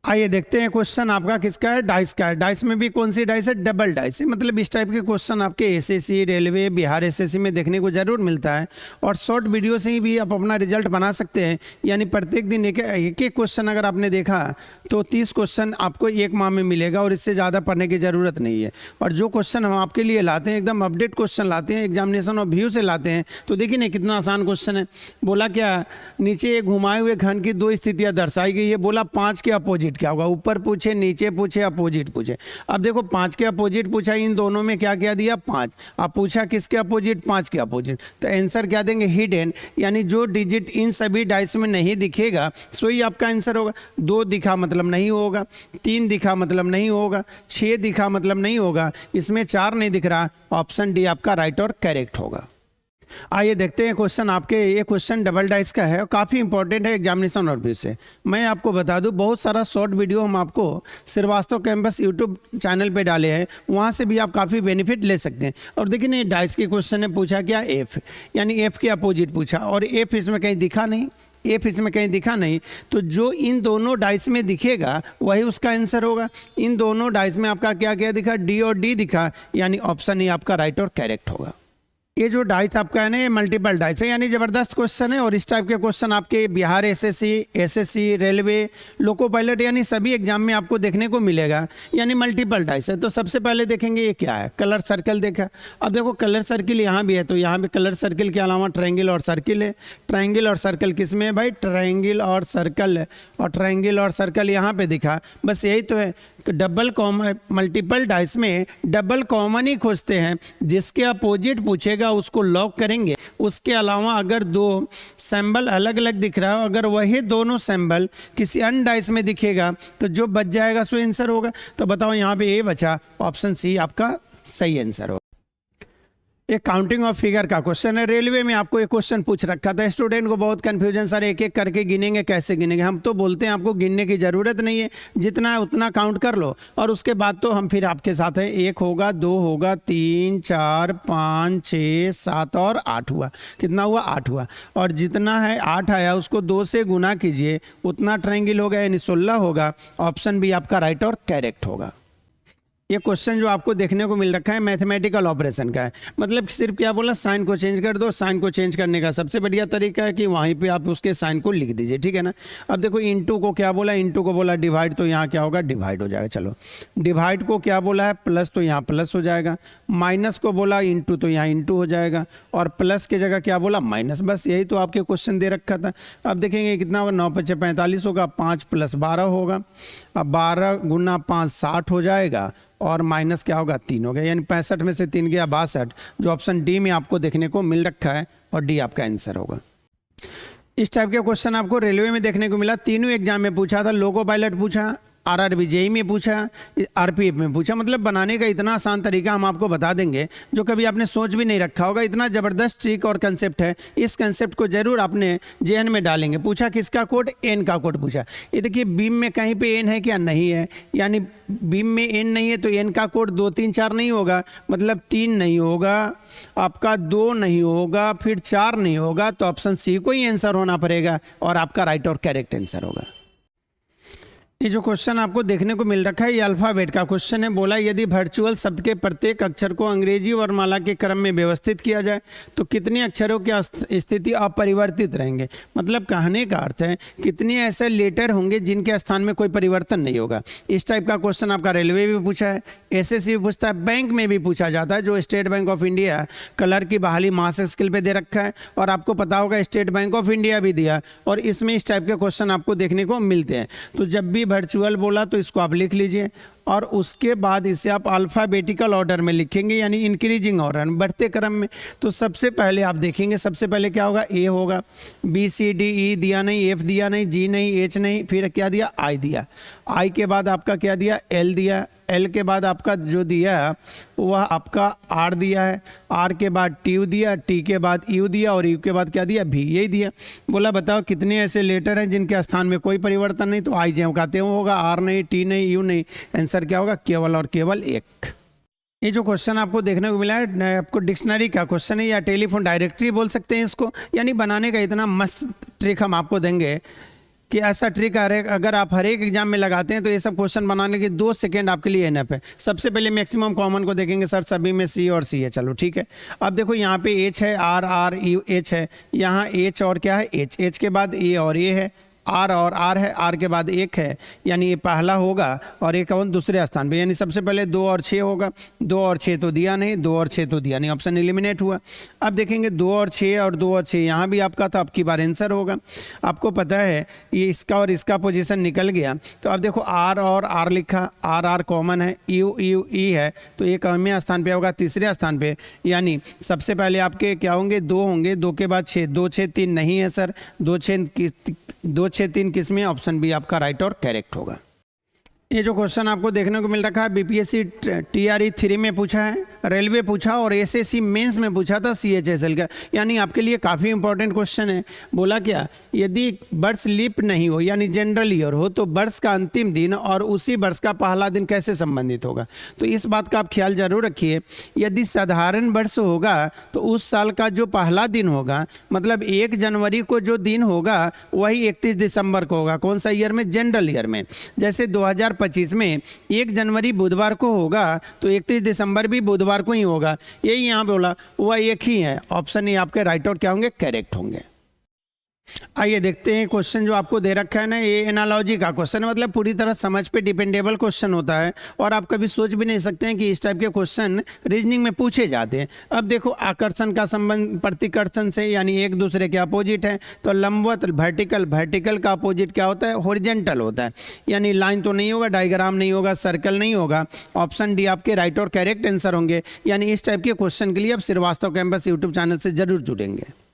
आइए देखते हैं क्वेश्चन आपका किसका है, डाइस का है। डाइस में भी कौन सी डाइस है, डबल डाइस है। मतलब इस टाइप के क्वेश्चन आपके एसएससी, रेलवे, बिहार एसएससी में देखने को जरूर मिलता है और शॉर्ट वीडियो से ही भी आप अपना रिजल्ट बना सकते हैं। यानी प्रत्येक दिन एक एक क्वेश्चन अगर आपने देखा तो 30 क्वेश्चन आपको एक माह में मिलेगा और इससे ज़्यादा पढ़ने की ज़रूरत नहीं है। और जो क्वेश्चन हम आपके लिए लाते हैं एकदम अपडेट क्वेश्चन लाते हैं, एग्जामिनेशन ऑफ व्यू से लाते हैं। तो देखिए ना कितना आसान क्वेश्चन है। बोला क्या, नीचे एक घुमाए हुए घन की दो स्थितियाँ दर्शाई गई है। बोला 5 के अपोजिट क्या होगा, ऊपर पूछे, नीचे पूछे, अपोजिट पूछे। अब देखो 5 के अपोजिट पूछा, इन दोनों में क्या क्या दिया, 5। अब पूछा किसके अपोजिट, 5 के अपोजिट। तो आंसर क्या देंगे, हिडन, यानी जो डिजिट इन सभी डाइस में नहीं दिखेगा सो ही आपका आंसर होगा। 2 दिखा मतलब नहीं होगा, 3 दिखा मतलब नहीं होगा, 6 दिखा मतलब नहीं होगा, इसमें 4 नहीं दिख रहा। ऑप्शन डी आपका राइट और करेक्ट होगा। आइए देखते हैं क्वेश्चन आपके। ये क्वेश्चन डबल डाइस का है और काफ़ी इंपॉर्टेंट है एग्जामिनेशन और व्यू से। मैं आपको बता दूं बहुत सारा शॉर्ट वीडियो हम आपको श्रीवास्तव कैंपस यूट्यूब चैनल पे डाले हैं, वहाँ से भी आप काफ़ी बेनिफिट ले सकते हैं। और देखिए ना डाइस के क्वेश्चन ने पूछा क्या, एफ, यानी एफ के अपोजिट पूछा और एफ इसमें कहीं दिखा नहीं, एफ इसमें कहीं दिखा नहीं। तो जो इन दोनों डाइस में दिखेगा वही उसका आंसर होगा। इन दोनों डाइस में आपका क्या क्या दिखा, डी और डी दिखा, यानी ऑप्शन ए आपका राइट और करेक्ट होगा। ये जो डाइस आपका है ना, ये मल्टीपल डाइस है, यानी ज़बरदस्त क्वेश्चन है। और इस टाइप के क्वेश्चन आपके Bihar SSC, railway, loco pilot यानी सभी एग्जाम में आपको देखने को मिलेगा। यानी मल्टीपल डाइस है। तो सबसे पहले देखेंगे ये क्या है, कलर सर्कल देखा। अब देखो कलर सर्किल यहाँ भी है, तो यहाँ पे कलर सर्किल के अलावा ट्रायंगल और सर्किल है। ट्रायंगल और सर्कल किस में है भाई, ट्रायंगल और सर्कल है। और ट्रायंगल और सर्कल यहाँ पे दिखा, बस यही तो है। डबल कॉमन, मल्टीपल डाइस में डबल कॉमन ही खोजते हैं, जिसके अपोजिट पूछेगा उसको लॉक करेंगे। उसके अलावा अगर 2 सिंबल अलग अलग दिख रहा हो, अगर वही दोनों सिंबल किसी अन्य डाइस में दिखेगा तो जो बच जाएगा सो आंसर होगा। तो बताओ यहाँ पे ए बचा, ऑप्शन सी आपका सही आंसर होगा। एक काउंटिंग ऑफ फिगर का क्वेश्चन है। रेलवे में आपको एक क्वेश्चन पूछ रखा था, स्टूडेंट को बहुत कंफ्यूजन, सर एक एक करके गिनेंगे, कैसे गिनेंगे। हम तो बोलते हैं आपको गिनने की ज़रूरत नहीं है, जितना है उतना काउंट कर लो और उसके बाद तो हम फिर आपके साथ हैं। 1 होगा, 2 होगा, 3, 4, 5, 6, 7 और 8 हुआ। कितना हुआ, 8 हुआ। और जितना है 8 आया उसको 2 से गुना कीजिए, उतना ट्रायंगल होगा, यानी 16 होगा। ऑप्शन बी आपका राइट और करेक्ट होगा। ये क्वेश्चन जो आपको देखने को मिल रखा है मैथमेटिकल ऑपरेशन का है। मतलब सिर्फ क्या बोला, साइन को चेंज कर दो। साइन को चेंज करने का सबसे बढ़िया तरीका है कि वहीं पे आप उसके साइन को लिख दीजिए, ठीक है ना। अब देखो इनटू को क्या बोला, इनटू को बोला डिवाइड, तो यहाँ क्या होगा, डिवाइड हो जाएगा। चलो डिवाइड को क्या बोला है, प्लस, तो यहाँ प्लस हो जाएगा। माइनस को बोला इंटू, तो यहाँ इंटू हो जाएगा। और प्लस की जगह क्या बोला, माइनस। बस यही तो आपके क्वेश्चन दे रखा था। अब देखेंगे कितना होगा, 9 × 5 = 45 होगा, 5 + 12 होगा। अब 12 × 5 60 हो जाएगा और माइनस क्या होगा, 3 हो गया। यानी 65 में से 3 गया 62, जो ऑप्शन डी में आपको देखने को मिल रखा है और डी आपका आंसर होगा। इस टाइप के क्वेश्चन आपको रेलवे में देखने को मिला। तीनों एग्जाम में पूछा था, लोको पायलट पूछा, आरआरबी जेईई में पूछा, आरपीएफ में पूछा। मतलब बनाने का इतना आसान तरीका हम आपको बता देंगे जो कभी आपने सोच भी नहीं रखा होगा। इतना ज़बरदस्त ट्रिक और कंसेप्ट है, इस कंसेप्ट को जरूर आपने जेएन में डालेंगे। पूछा किसका कोड, एन का कोड पूछा। ये देखिए बीम में कहीं पे एन है क्या, नहीं है। यानी बीम में एन नहीं है तो एन का कोड 2, 3, 4 नहीं होगा। मतलब 3 नहीं होगा, आपका 2 नहीं होगा, फिर 4 नहीं होगा। तो ऑप्शन सी को ही आंसर होना पड़ेगा और आपका राइट और करेक्ट आंसर होगा। ये जो क्वेश्चन आपको देखने को मिल रखा है ये अल्फ़ाबेट का क्वेश्चन है। बोला यदि वर्चुअल शब्द के प्रत्येक अक्षर को अंग्रेजी वर्णमाला के क्रम में व्यवस्थित किया जाए तो कितने अक्षरों की स्थिति अपरिवर्तित रहेंगे। मतलब कहने का अर्थ है कितने ऐसे लेटर होंगे जिनके स्थान में कोई परिवर्तन नहीं होगा। इस टाइप का क्वेश्चन आपका रेलवे भी पूछा है, एसएससी भी पूछता है, बैंक में भी पूछा जाता है। जो state bank of India colour की बहाली मास स्केल पे दे रखा है और आपको पता होगा स्टेट बैंक ऑफ इंडिया भी दिया और इसमें इस टाइप के क्वेश्चन आपको देखने को मिलते हैं। तो जब भी वर्चुअल बोला तो इसको आप लिख लीजिए और उसके बाद इसे आप अल्फ़ाबेटिकल ऑर्डर में लिखेंगे, यानी इंक्रीजिंग ऑर्डर में, बढ़ते क्रम में। तो सबसे पहले आप देखेंगे, सबसे पहले क्या होगा, ए होगा, बी सी डी ई दिया नहीं, एफ दिया नहीं, जी नहीं, एच नहीं, फिर क्या दिया, आई दिया। आई के बाद आपका क्या दिया, एल दिया। एल के बाद आपका जो दिया वह आपका आर दिया है। आर के बाद टी दिया, टी के बाद यू दिया और यू के बाद क्या दिया, भी, यही दिया। बोला बताओ कितने ऐसे लेटर हैं जिनके स्थान में कोई परिवर्तन नहीं। तो आई जो कहते हो होगा, आर नहीं, टी नहीं, यू नहीं। आंसर क्या होगा, केवल और केवल 1। ये जो क्वेश्चन आपको देखने को मिला है आपको डिक्शनरी का क्वेश्चन है या टेलीफोन डायरेक्टरी बोल सकते हैं इसको। यानी बनाने का इतना मस्त ट्रिक हम आपको देंगे कि ऐसा ट्रिक अगर आप हर एक एग्जाम में लगाते हैं तो ये सब क्वेश्चन बनाने के 2 सेकेंड आपके लिए एनफ है। सबसे पहले मैक्सिमम कॉमन को देखेंगे सर, सभी में सी और सी है, चलो ठीक है। अब देखो यहाँ पे एच है, आर आर एच है, यहाँ एच और क्या है एच, एच के बाद ए और ए है, आर और आर है, आर के बाद एक है, यानी ये पहला होगा और एक कौन दूसरे स्थान पे, यानी सबसे पहले 2 और 6 होगा। 2 और 6 तो दिया नहीं, 2 और 6 तो दिया नहीं, ऑप्शन एलिमिनेट हुआ। अब देखेंगे 2 और 6 और 2 और 6 यहाँ भी आपका था, आपकी बार आंसर होगा। आपको पता है ये इसका और इसका पोजीशन निकल गया, तो अब देखो आर और आर लिखा, आर आर कॉमन है, यू यू ई है, तो ये कौनवें स्थान पे होगा, तीसरे स्थान पे, यानी सबसे पहले आपके क्या होंगे 2 होंगे, 2 के बाद 6, 2 6 3 नहीं है सर, 2 6 3 किस में, ऑप्शन बी आपका राइट और करेक्ट होगा। ये जो क्वेश्चन आपको देखने को मिल रखा है बीपीएससी TRE 3 में पूछा है, रेलवे पूछा और एसएससी मेंस में पूछा था CHSL का, यानी आपके लिए काफ़ी इंपॉर्टेंट क्वेश्चन है। बोला क्या, यदि वर्ष लीप नहीं हो यानी जनरल ईयर हो तो वर्ष का अंतिम दिन और उसी वर्ष का पहला दिन कैसे संबंधित होगा। तो इस बात का आप ख्याल जरूर रखिए, यदि साधारण वर्ष होगा तो उस साल का जो पहला दिन होगा, मतलब 1 जनवरी को जो दिन होगा वही 31 दिसंबर को होगा। कौन सा ईयर में, जनरल ईयर में। जैसे 2025 में 1 जनवरी बुधवार को होगा तो 31 दिसंबर भी बुधवार को ही होगा, यही यहाँ बोला, वह एक ही है। ऑप्शन ए आपके राइट और क्या होंगे, करेक्ट होंगे। आइए देखते हैं क्वेश्चन जो आपको दे रखा है ना, ये एनालॉजी का क्वेश्चन है, मतलब पूरी तरह समझ पे डिपेंडेबल क्वेश्चन होता है और आप कभी सोच भी नहीं सकते हैं कि इस टाइप के क्वेश्चन रीजनिंग में पूछे जाते हैं। अब देखो आकर्षण का संबंध प्रतिकर्षण से, यानी एक दूसरे के अपोजिट है, तो लंबवत वर्टिकल, वर्टिकल का अपोजिट क्या होता है, हॉरिजॉन्टल होता है, यानी लाइन तो नहीं होगा, डायग्राम नहीं होगा, सर्कल नहीं होगा। ऑप्शन डी आपके राइट और करेक्ट आंसर होंगे। यानी इस टाइप के क्वेश्चन के लिए आप श्रीवास्तव कैंपस यूट्यूब चैनल से जरूर जुड़ेंगे।